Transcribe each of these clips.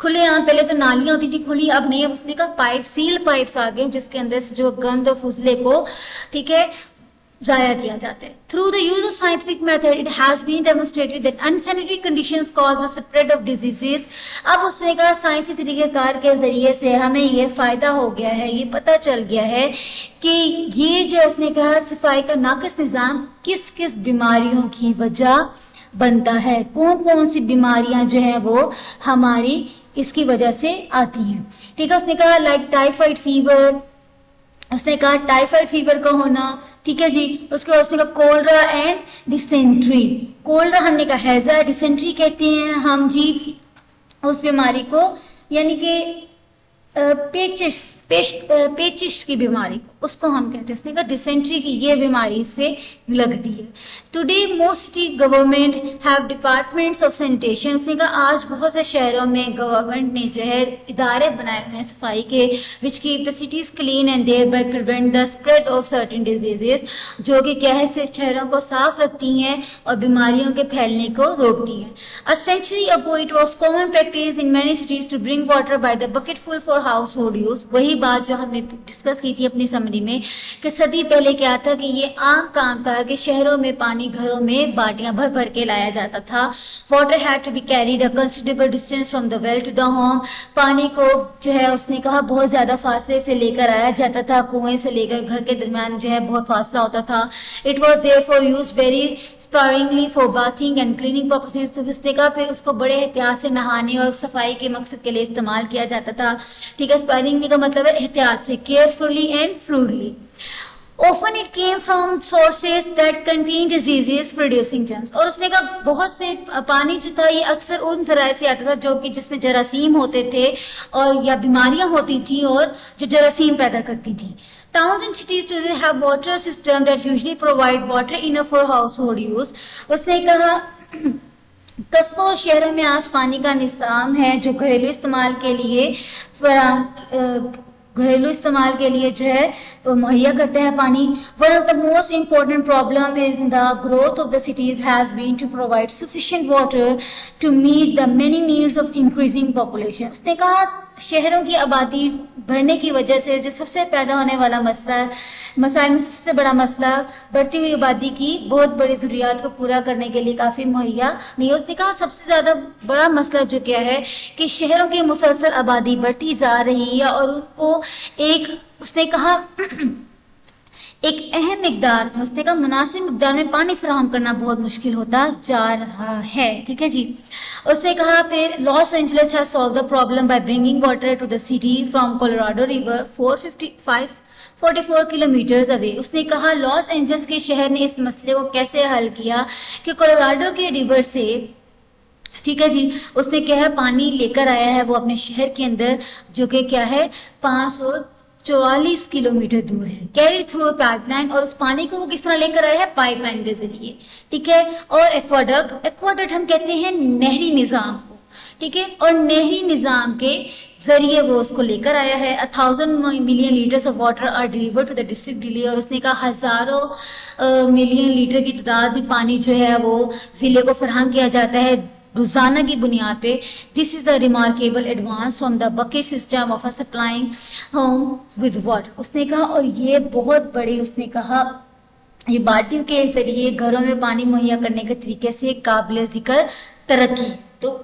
کھلے عام پہلے تو نالیاں ہوتی تھی کھلی, اب نہیں, اب اس نے کہا پائپ, سیل پائپس آ گئے جس کے اندر سے جو گند اور فضلے کو ٹھیک ہے ضائع کیا جاتا ہے. Through the use of scientific method, it has been demonstrated that unsanitary conditions cause the spread of diseases. اب اس نے کہا سائنسی طریقہ کار کے ذریعے سے ہمیں یہ فائدہ ہو گیا ہے, یہ پتہ چل گیا ہے کہ یہ جو اس نے کہا صفائی کا ناقص نظام کس کس بیماریوں کی وجہ بنتا ہے, کون کون سی بیماریاں جو ہیں وہ ہماری اس کی وجہ سے آتی ہیں. ٹھیک ہے, اس نے کہا لائک ٹائیفائڈ فیور, اس نے کہا ٹائیفائڈ فیور کا ہونا, ٹھیک ہے جی. اس کے بعد اس نے کہا کولرا اینڈ ڈیسینٹری. کولرا ہم نے کہا ہیضہ, ڈیسینٹری کہتے ہیں ہم جی اس بیماری کو, یعنی کہ پیچش کی بیماری کو, اس کو ہم کہتے ہیں. اس نے کہا ڈیسینٹری کی یہ بیماری سے لگتی ہے. Today most city government have departments of sanitation. اس نے کہا آج بہت سے شہروں میں گورنمنٹ نے جو ہے ادارے بنائے ہوئے ہیں صفائی کے, which keep the cities clean and thereby prevent the spread of certain diseases, جو کہ کیا ہے شہروں کو صاف رکھتی ہیں اور بیماریوں کے پھیلنے کو روکتی ہیں. A century ago it was common practice in many cities to bring water by the bucketful for household use. وہی بات جو ہم نے ڈسکس کی تھی اپنی سمری میں کہ صدی پہلے کیا تھا کہ یہ عام کام تھا کہ شہروں میں پانی گھروں میں بالٹیاں بھر بھر کے لایا جاتا تھا. Water had to be carried a considerable distance from the well to the home. پانی کو جو ہے اس نے کہا بہت زیادہ فاصلے سے لے کر آیا جاتا تھا, کنویں سے لے کر گھر کے درمیان جو ہے بہت فاصلہ ہوتا تھا. It was there for use very sparingly for bathing and cleaning purposes. تو اس نے کہا پھر اس کو بڑے احتیاط سے نہانے اور صفائی کے مقصد کے لیے استعمال کیا جاتا تھا. ٹھیک ہے, اسپیرنگلی کا مطلب ہے احتیاط سے, carefully and frugally. Often it came from sources that contain diseases producing germs. اور اس نے کہا بہت سے پانی جو تھا یہ اکثر ان ذرائع سے آتا تھا جو کہ جس میں جراثیم ہوتے تھے اور یا بیماریاں ہوتی تھی اور جو جراثیم پیدا کرتی تھی. Towns and cities today have water systems that usually provide water enough for household use. اس نے کہا قصبوں اور شہروں میں آج پانی کا نظام ہے جو گھریلو استعمال کے لیے جو ہے مہیا کرتا ہے پانی. One of the most important problem in the growth of the cities has been to provide sufficient water to meet the many needs of increasing population. اس نے کہا شہروں کی آبادی بڑھنے کی وجہ سے جو سب سے پیدا ہونے والا مسائل میں سب سے بڑا مسئلہ بڑھتی ہوئی آبادی کی بہت بڑی ضروریات کو پورا کرنے کے لیے کافی مہیا نہیں. اس نے کہا سب سے زیادہ بڑا مسئلہ جو کیا ہے کہ شہروں کی مسلسل آبادی بڑھتی جا رہی ہے اور ان کو اس نے کہا ایک اہم مقدار میں, اس نے کہا مناسب مقدار میں پانی فراہم کرنا بہت مشکل ہوتا جا رہا ہے. ٹھیک ہے جی. اس نے کہا پھر Los Angeles has solved the problem by bringing water to the city from Colorado River 44 kilometres away. اس نے کہا لاس اینجلس کے شہر نے اس مسئلے کو کیسے حل کیا کہ کولوراڈو کے ریور سے ٹھیک ہے جی اس نے کیا ہے پانی لے کر آیا ہے وہ اپنے شہر کے اندر جو کہ کیا ہے 544 کلومیٹر دور ہے, کیری تھرو پائپ لائن. اور اس پانی کو وہ کس طرح لے کر آیا ہے پائپ لائن کے ذریعے. ٹھیک ہے. اور ایکواڈکٹ ہم کہتے ہیں نہری نظام کو. ٹھیک ہے. اور نہری نظام کے ذریعے وہ اس کو لے کر آیا ہے. 1000 million litres of water are delivered to the district daily. اور اس نے کہا ہزاروں ملین لیٹر کی تعداد میں پانی جو ہے وہ ضلع کو فراہم کیا جاتا ہے روزانہ کی بنیاد پہ. This is a remarkable advance from the bucket system of supplying home with water. اس نے کہا اور یہ بہت بڑی اس نے کہا یہ بالٹیوں کے ذریعے گھروں میں پانی مہیا کرنے کے طریقے سے قابل ذکر ترقی. تو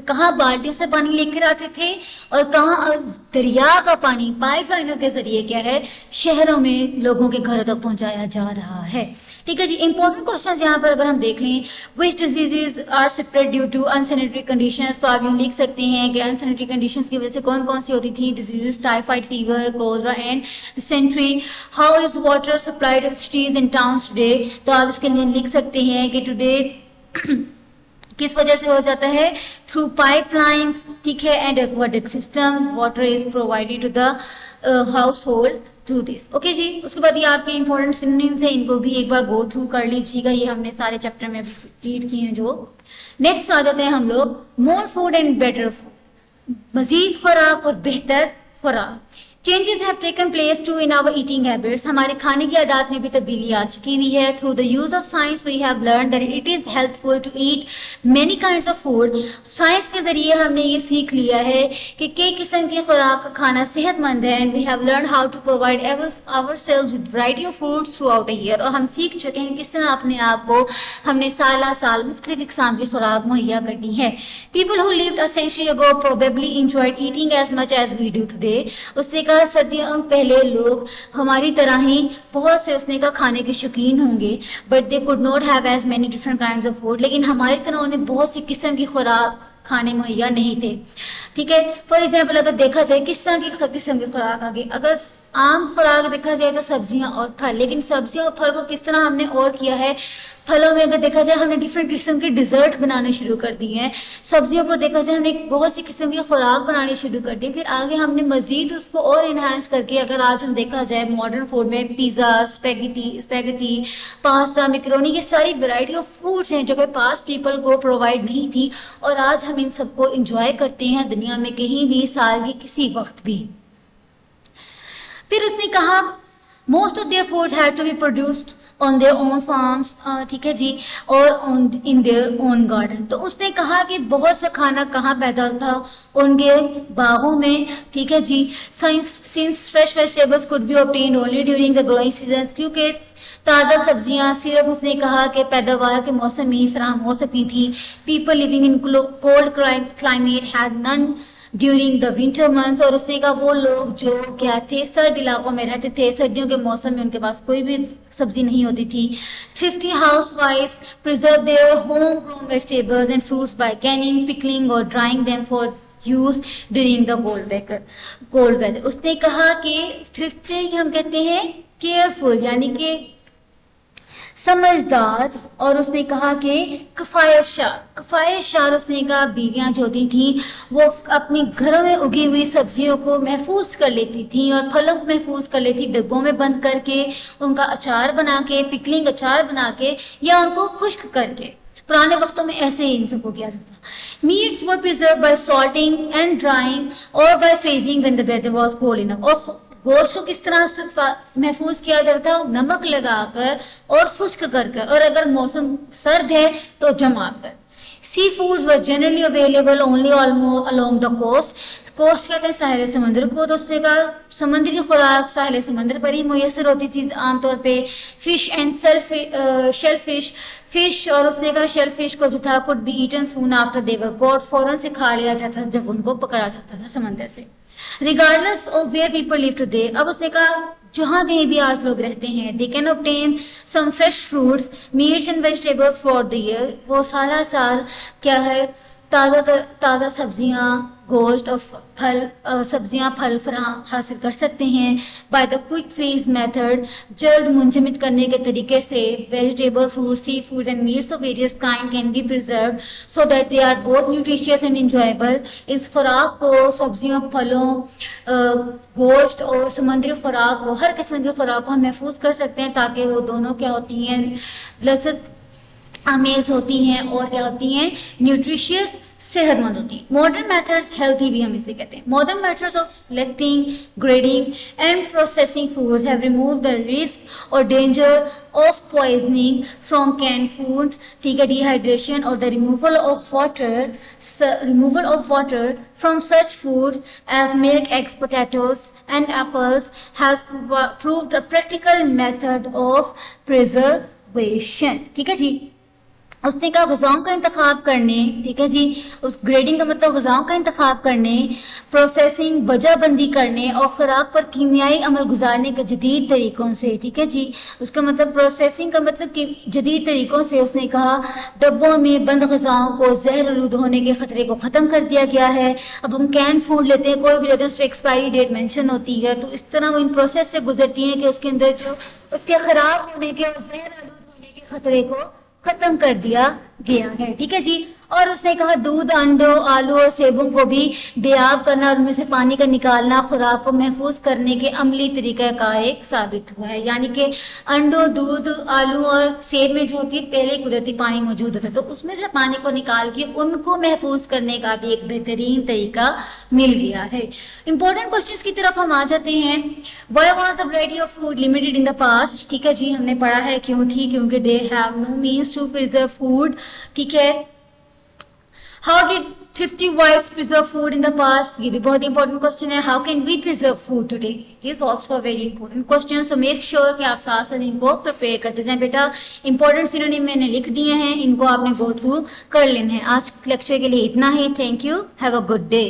کہاں بالٹیوں سے پانی لے کر آتے تھے اور کہاں دریا کا پانی پائپ لائنوں کے ذریعے کیا ہے شہروں میں لوگوں کے گھروں تک پہنچایا جا رہا ہے. ٹھیک ہے جی. امپورٹنٹ کوشچنز یہاں پر اگر ہم دیکھ لیں which diseases are spread due to insanitary conditions. تو آپ یوں لکھ سکتے ہیں کہ انسینیٹری کنڈیشنز کی وجہ سے کون کون سی ہوتی تھی diseases typhoid fever cholera and dysentery. How is water supplied to cities and towns today. تو آپ اس کے لیے لکھ سکتے ہیں کہ ٹوڈے کس وجہ سے ہو جاتا ہے تھرو پائپ لائنس. ٹھیک ہے. And aqueduct system water is provided to the household through this. Okay جی. اس کے بعد یہ آپ کے امپورٹنٹ سینونیمز ہیں, ان کو بھی ایک بار گو تھرو کر لیجیے گا. یہ ہم نے سارے چیپٹر میں ریڈ کیے ہیں. جو نیکسٹ آ جاتے ہیں ہم لوگ مور فوڈ اینڈ بیٹر فوڈ. مزید خوراک اور بہتر خوراک. Changes have taken place too in our eating habits. ہمارے کھانے کی عادات میں بھی تبدیلی آ چکی ہوئی ہے. Through the use of science we have learned that it is helpful to eat many kinds of food. Science کے ذریعے ہم نے یہ سیکھ لیا ہے کہ کئی قسم کی خوراک کا کھانا صحت مند ہے. And we have learned how to provide ourselves with variety of foods throughout a year. اور ہم سیکھ چکے ہیں کس طرح اپنے آپ کو ہم نے سالہ سال مختلف اقسام کی خوراک مہیا کرنی ہے. People who lived a century ago probably enjoyed eating as much as we do today. اس سے صدیوں پہلے لوگ ہماری طرح ہی بہت سے اس نے کا کھانے کے شوقین ہوں گے. But they could not have as many different kinds of food. لیکن ہماری طرح انہیں بہت سی قسم کی خوراک کھانے مہیا نہیں تھے. ٹھیک ہے. فار ایگزامپل اگر دیکھا جائے کس طرح کی قسم کی خوراک آ گئی. اگر عام خوراک دیکھا جائے تو سبزیاں اور پھل. لیکن سبزیاں اور پھل کو کس طرح ہم نے اور کیا ہے. پھلوں میں اگر دیکھا جائے ہم نے ڈفرینٹ قسم کے ڈیزرٹ بنانے شروع کر دیے ہیں. سبزیوں کو دیکھا جائے ہم نے بہت سی قسم کی خوراک بنانی شروع کر دی. پھر آگے ہم نے مزید اس کو اور انہانس کر کے اگر آج ہم دیکھا جائے ماڈرن فوڈ میں پیزا, اسپیگیٹی, پاستا, میکرونی, یہ ساری ویرائٹی آف فوڈس ہیں جو کہ پاس پیپل کو پرووائڈ نہیں تھی اور آج ہم ان سب کو انجوائے کرتے ہیں دنیا میں کہیں بھی سال کی کسی وقت بھی. پھر اس نے کہا most of their food had to be produced on their own farms. ٹھیک ہے جی. اور in their own garden. تو اس نے کہا کہ بہت سا کھانا کہاں پیدا تھا ان کے باغوں میں. ٹھیک ہے جی. since fresh vegetables could be obtained only during the growing seasons. کیونکہ تازہ سبزیاں صرف اس نے کہا کہ پیداوار کے موسم میں ہی فراہم ہو سکتی تھی. people living in cold climate had none during the winter months. اور اس نے کہا وہ لوگ جو کیا تھے سرد علاقوں میں رہتے تھے, سردیوں کے موسم میں ان کے پاس کوئی بھی سبزی نہیں ہوتی تھی. 50 housewives preserve their home-grown vegetables and fruits by canning, pickling or drying them for use during the cold weather. اس نے کہا کہ thrifty ہم کہتے ہیں کیئرفل یعنی کہ سمجھدار. اور اس نے کہا کہ کفایت شار اس نے کہا بیویاں جو ہوتی تھیں وہ اپنی گھروں میں اگی ہوئی سبزیوں کو محفوظ کر لیتی تھیں اور پھلوں کو محفوظ کر لیتی, ڈبوں میں بند کر کے ان کا اچار بنا کے, پکلنگ اچار بنا کے یا ان کو خشک کر کے. پرانے وقتوں میں ایسے ہی ان سب کو کیا جاتا. Meats were preserved by salting and drying or by freezing when the weather was cold enough. اور گوشت کو کس طرح محفوظ کیا جاتا ہے, نمک لگا کر اور خشک کر کر, اور اگر موسم سرد ہے تو جما کر. Seafoods were generally available only along the coast. Coast کہتے ہیں ساحل سمندر کو. تو اس سے کہا سمندری خوراک ساحل سمندر پر ہی میسر ہوتی تھی عام طور پہ. فش اینڈ شیل فش اور اس نے کہا شیل فش کو جو تھا could be eaten soon after they were caught. فوراً سے کھا لیا جاتا جب ان کو پکڑا جاتا تھا سمندر سے. regardless of where people live today. اب اس نے کہا جہاں کہیں بھی آج لوگ رہتے ہیں they can obtain some fresh fruits, meats and vegetables for the year. وہ سالہ سال کیا ہے تازہ سبزیاں, گوشت اور پھل فراہم حاصل کر سکتے ہیں. By the quick freeze method جلد منجمد کرنے کے طریقے سے vegetable fruit, seafood and meats of various kind can be preserved so that they are both nutritious and enjoyable. اس خوراک کو سبزیوں, پھلوں, گوشت اور سمندری خوراک کو, ہر قسم کی خوراک کو ہم محفوظ کر سکتے ہیں تاکہ وہ دونوں کیا ہوتی ہیں لذت آمیز ہوتی ہیں اور کیا ہوتی ہیں نیوٹریشیس صحت مند ہوتی ہیں. ماڈرن میتھڈس ہیلتھی بھی ہم اسے کہتے ہیں. Modern methods of selecting, grading and processing foods have remove the risk اور danger of poisoning from can food. ٹھیک ہے. ڈیہائیڈریشن اور the removal of water from such foods as milk, eggs, potatoes and apples has proved a practical method of preservation. ٹھیک ہے جی. اس نے کہا غذاؤں کا انتخاب کرنے, ٹھیک ہے جی, اس گریڈنگ کا مطلب غذاؤں کا انتخاب کرنے, پروسیسنگ وجہ بندی کرنے اور خوراک پر کیمیائی عمل گزارنے کے جدید طریقوں سے. ٹھیک ہے جی. اس کا مطلب پروسیسنگ کا مطلب کہ جدید طریقوں سے اس نے کہا ڈبوں میں بند غذاؤں کو زہر آلود ہونے کے خطرے کو ختم کر دیا گیا ہے. اب ہم کین فوڈ لیتے ہیں, کوئی بھی لیتے ہیں, اس پہ ایکسپائری ڈیٹ مینشن ہوتی ہے, تو اس طرح وہ ان پروسیس سے گزرتی ہیں کہ اس کے اندر جو اس کے خراب ہونے کے اور زہر آلود ہونے کے خطرے کو ختم کر دیا گیا ہے. ٹھیک ہے جی. اور اس نے کہا دودھ, انڈوں, آلو اور سیبوں کو بھی بیاب کرنا اور ان میں سے پانی کا نکالنا خوراک کو محفوظ کرنے کے عملی طریقہ کار ایک ثابت ہوا ہے. یعنی کہ انڈوں, دودھ, آلو اور سیب میں جو ہوتی ہے پہلے قدرتی پانی موجود ہوتا ہے, تو اس میں سے پانی کو نکال کے ان کو محفوظ کرنے کا بھی ایک بہترین طریقہ مل گیا ہے. امپورٹنٹ کوشچنس کی طرف ہم آ جاتے ہیں. Why was the variety of food limited in the past? ٹھیک ہے جی, ہم نے پڑھا ہے کیوں تھی, کیونکہ they have no means to preserve food. ٹھیک ہے. How did thrifty wives preserve food in the past? یہ بھی بہت امپورٹنٹ کوشچن ہے. How can we preserve food today? It is also a very important question. So make sure کہ آپ ساتھ ساتھ ان کو پریپیئر کرتے جائیں. بیٹا امپورٹنٹ سینونیم میں نے لکھ دیے ہیں, ان کو آپ نے گو تھرو کر لینا ہے. آج لیکچر کے لیے اتنا ہی. Thank you. Have a good day.